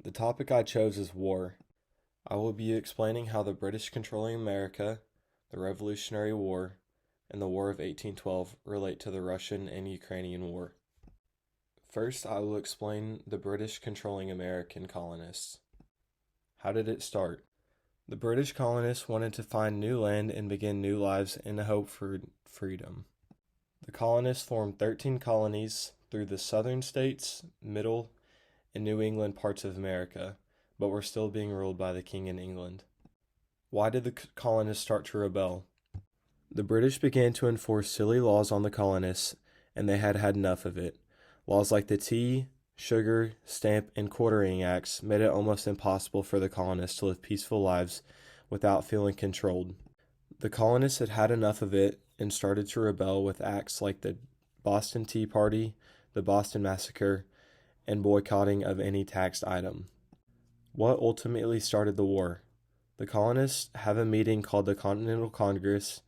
The topic I chose is war. I will be explaining how the British controlling America, the Revolutionary War, and the War of 1812 relate to the Russian and Ukrainian War. First, I will explain the British controlling American colonists. How did it start? The British colonists wanted to find new land and begin new lives in the hope for freedom. The colonists formed 13 colonies through the southern states, middle, and New England parts of America, but were still being ruled by the king in England. Why did the colonists start to rebel? The British began to enforce silly laws on the colonists, and they had had enough of it. Laws like the Tea, Sugar, Stamp, and Quartering Acts made it almost impossible for the colonists to live peaceful lives without feeling controlled. The colonists had had enough of it and started to rebel with acts like the Boston Tea Party, the Boston Massacre, and boycotting of any taxed item. What ultimately started the war? The colonists have a meeting called the Continental Congress.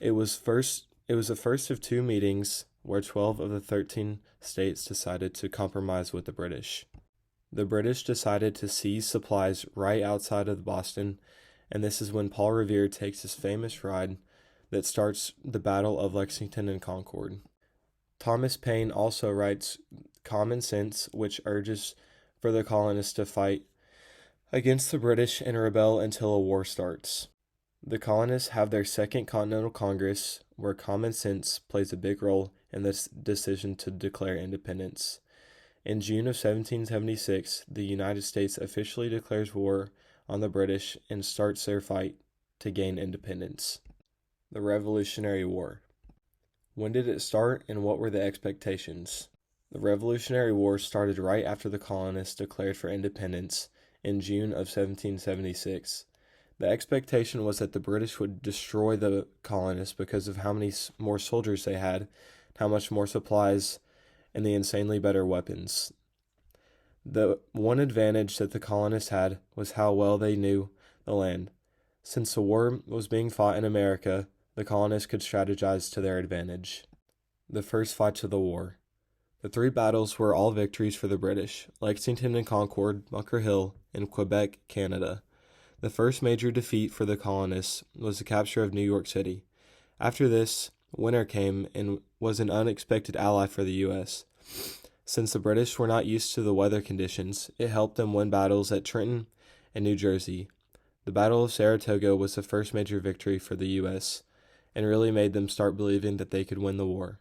It was the first of two meetings where 12 of the 13 states decided to compromise with the British. The British decided to seize supplies right outside of Boston, and this is when Paul Revere takes his famous ride that starts the Battle of Lexington and Concord. Thomas Paine also writes Common Sense, which urges for the colonists to fight against the British and rebel until a war starts. The colonists have their Second Continental Congress, where common sense plays a big role in this decision to declare independence. In June of 1776, the United States officially declares war on the British and starts their fight to gain independence. The Revolutionary War. When did it start and what were the expectations? The Revolutionary War started right after the colonists declared for independence in June of 1776. The expectation was that the British would destroy the colonists because of how many more soldiers they had, how much more supplies, and the insanely better weapons. The one advantage that the colonists had was how well they knew the land. Since the war was being fought in America, the colonists could strategize to their advantage. The first fights of the war. The three battles were all victories for the British: Lexington and Concord, Bunker Hill, and Quebec, Canada. The first major defeat for the colonists was the capture of New York City. After this, winter came and was an unexpected ally for the U.S. Since the British were not used to the weather conditions, it helped them win battles at Trenton and New Jersey. The Battle of Saratoga was the first major victory for the U.S. and really made them start believing that they could win the war.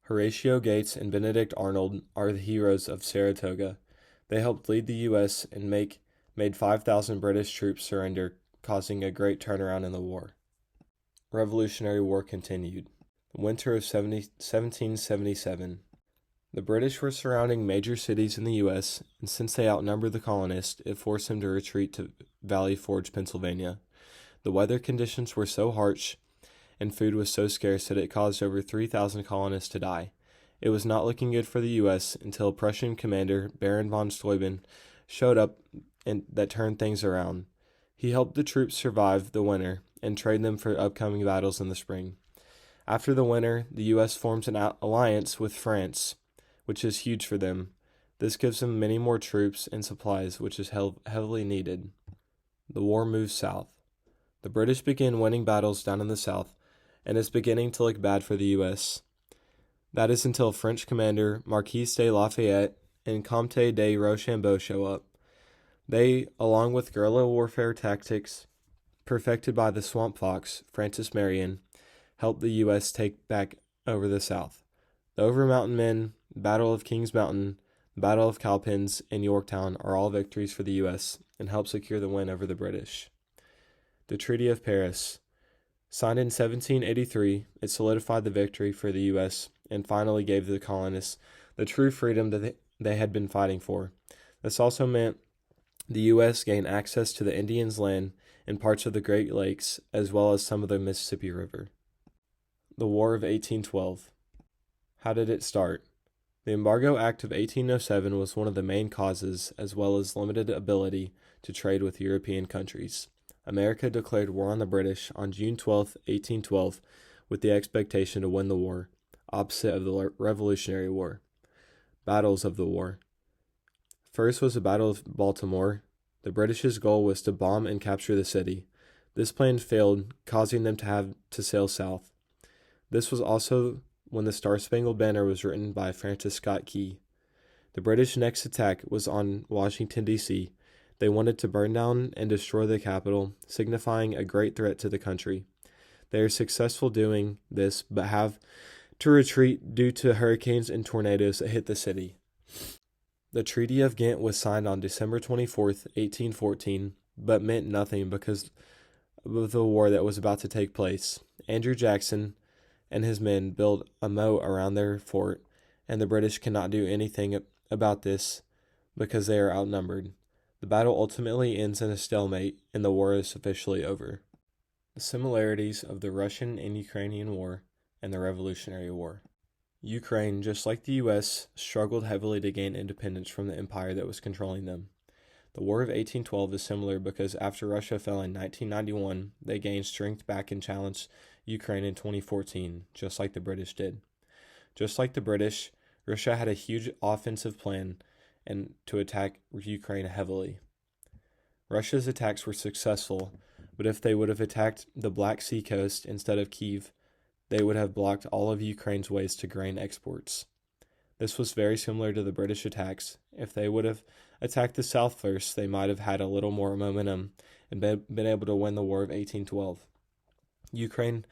Horatio Gates and Benedict Arnold are the heroes of Saratoga. They helped lead the U.S. and made 5,000 British troops surrender, causing a great turnaround in the war. Revolutionary War continued. Winter of 1777. The British were surrounding major cities in the U.S., and since they outnumbered the colonists, it forced them to retreat to Valley Forge, Pennsylvania. The weather conditions were so harsh and food was so scarce that it caused over 3,000 colonists to die. It was not looking good for the U.S. until Prussian commander Baron von Steuben showed up and that turned things around. He helped the troops survive the winter and trained them for upcoming battles in the spring. After the winter, the U.S. forms an alliance with France, which is huge for them. This gives them many more troops and supplies, which is heavily needed. The war moves south. The British begin winning battles down in the south, and it's beginning to look bad for the U.S. That is until French commander Marquis de Lafayette and Comte de Rochambeau show up. They, along with guerrilla warfare tactics perfected by the Swamp Fox, Francis Marion, helped the U.S. take back over the South. The Over Mountain Men, Battle of Kings Mountain, Battle of Cowpens, and Yorktown are all victories for the U.S. and help secure the win over the British. The Treaty of Paris. Signed in 1783, it solidified the victory for the U.S. and finally gave the colonists the true freedom that they had been fighting for. This also meant the U.S. gained access to the Indians' land and parts of the Great Lakes, as well as some of the Mississippi River. The War of 1812. How did it start? The Embargo Act of 1807 was one of the main causes, as well as limited ability to trade with European countries. America declared war on the British on June 12, 1812, with the expectation to win the war, opposite of the Revolutionary War. Battles of the war. First was the Battle of Baltimore. The British's goal was to bomb and capture the city. This plan failed, causing them to have to sail south. This was also when the Star-Spangled Banner was written by Francis Scott Key. The British next attack was on Washington, D.C. They wanted to burn down and destroy the Capitol, signifying a great threat to the country. They are successful doing this, but have to retreat due to hurricanes and tornadoes that hit the city. The Treaty of Ghent was signed on December 24th, 1814, but meant nothing because of the war that was about to take place. Andrew Jackson and his men built a moat around their fort, and the British cannot do anything about this because they are outnumbered. The battle ultimately ends in a stalemate, and the war is officially over. The similarities of the Russian and Ukrainian War and the Revolutionary War. Ukraine, just like the U.S., struggled heavily to gain independence from the empire that was controlling them. The War of 1812 is similar because after Russia fell in 1991, they gained strength back and challenged Ukraine in 2014, just like the British did. Just like the British, Russia had a huge offensive plan and to attack Ukraine heavily. Russia's attacks were successful, but if they would have attacked the Black Sea coast instead of Kyiv, they would have blocked all of Ukraine's ways to grain exports. This was very similar to the British attacks. If they would have attacked the south first, they might have had a little more momentum and been able to win the War of 1812. Ukraine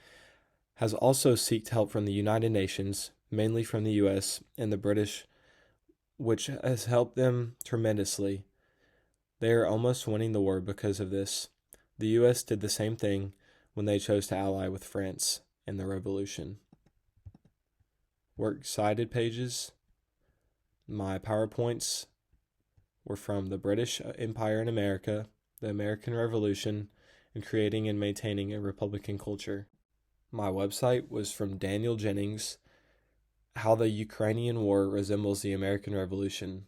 has also sought help from the United Nations, mainly from the U.S. and the British, which has helped them tremendously. They are almost winning the war because of this. The U.S. did the same thing when they chose to ally with France in the Revolution. Works cited pages. My PowerPoints were from the British Empire in America, the American Revolution, and creating and maintaining a Republican culture. My website was from Daniel Jennings, How the Ukrainian War Resembles the American Revolution.